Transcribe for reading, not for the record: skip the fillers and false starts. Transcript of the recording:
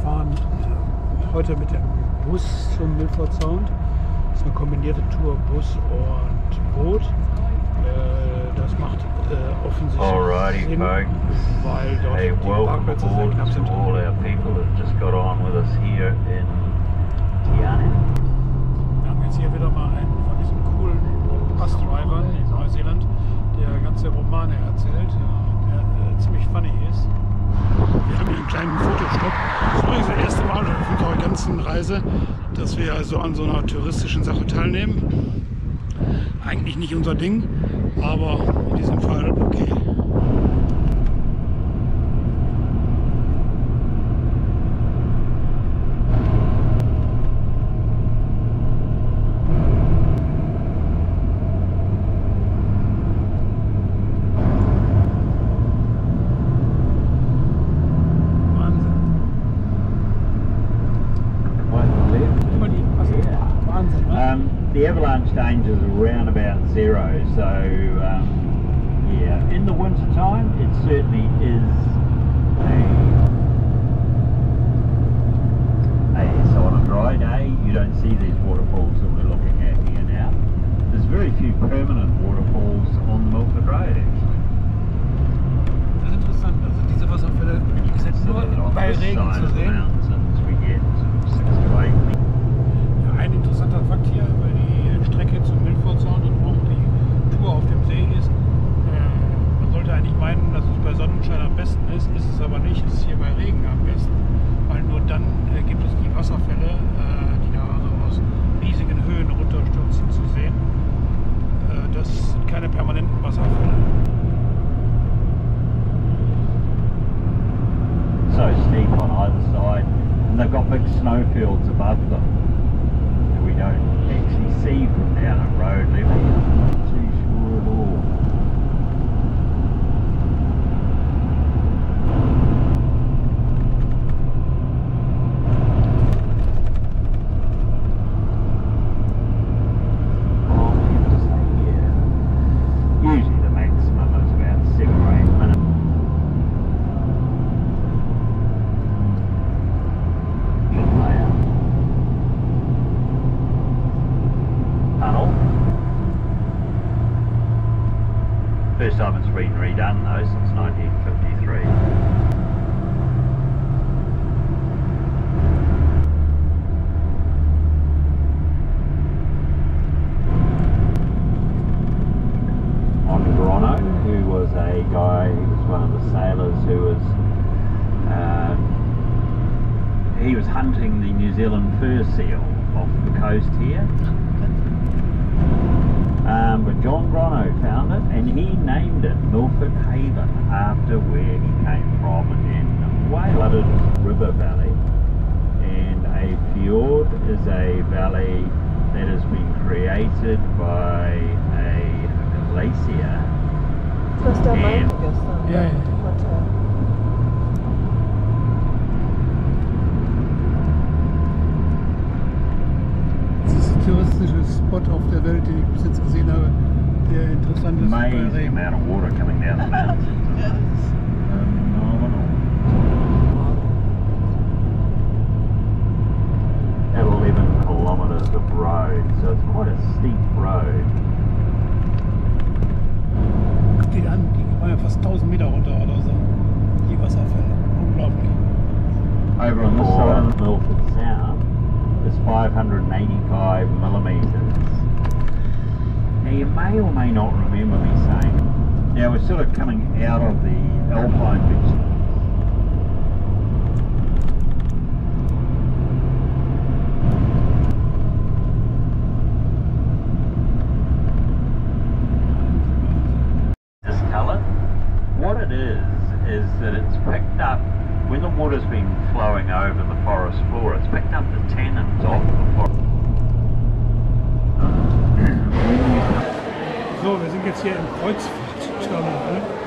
fahren heute mit dem Bus zum Milfort Sound. Das ist eine kombinierte Tour Bus und Boot. Das macht offensichtlich Sinn, weil dort die Parkplätze sehr knapp sind. All our people that just got on with us here in Tiana. Wir haben jetzt hier wieder mal einen von diesen coolen Busdrivern in Neuseeland, der ganze Romane erzählt, der ziemlich funny ist. Wir haben hier einen kleinen Fotostopp. Das ist übrigens das erste Mal auf unserer ganzen Reise, dass wir also an so einer touristischen Sache teilnehmen. Eigentlich nicht unser Ding, aber in diesem Fall okay. The avalanche danger is around about 0, so yeah, in the winter time it certainly is so on a dry day you don't see these waterfalls that we're looking at here now. There's very few permanent waterfalls on the Milfort Road actually. Das ist interessant, also diese Wasserfälle sind nur bei Regen zu sehen. Ein interessanter Fakt hier über die Strecke zum Milfort Sound und auch die Tour auf dem See ist, man sollte eigentlich meinen, dass es bei Sonnenschein am besten ist es aber nicht, es ist hier bei Regen am besten, weil nur dann gibt es die Wasserfälle, die da also aus riesigen Höhen runterstürzen zu sehen. Das sind keine permanenten Wasserfälle. So steep on either side and they've got big snowfields above them. We don't actually see from down at road level. I'm not too sure at all. Usually the maximum is about 7 or 8 minutes. First time it's been redone though since 1953. On Grano, who was a guy, he was one of the sailors who was he was hunting the New Zealand fur seal off the coast here. But John Grano found it and he named it Milfort Haven after where he came from in a flooded river valley. And a fjord is a valley that has been created by a glacier. Was der meinte gestern. Ja, ja. Touristische Spot auf der Welt, den ich bis jetzt gesehen habe, der interessant ist. Amazing amount of water coming down the mountains. Phenomenal. At 11 kilometres of road, so it's quite a steep road. Guck dir an, die waren ja fast 1000 Meter runter oder so. Die Wasserfälle. Unglaublich. Over on the side of Milfort Sound is 585 millimetres. Now you may or may not remember me saying, now we're sort of coming out of the alpine vegetation. This colour, what it is that it's picked up, when the water's been flowing over the forest floor, it's picked up the tannins off the forest. So, wir sind jetzt hier im Kreuzfahrtterminal.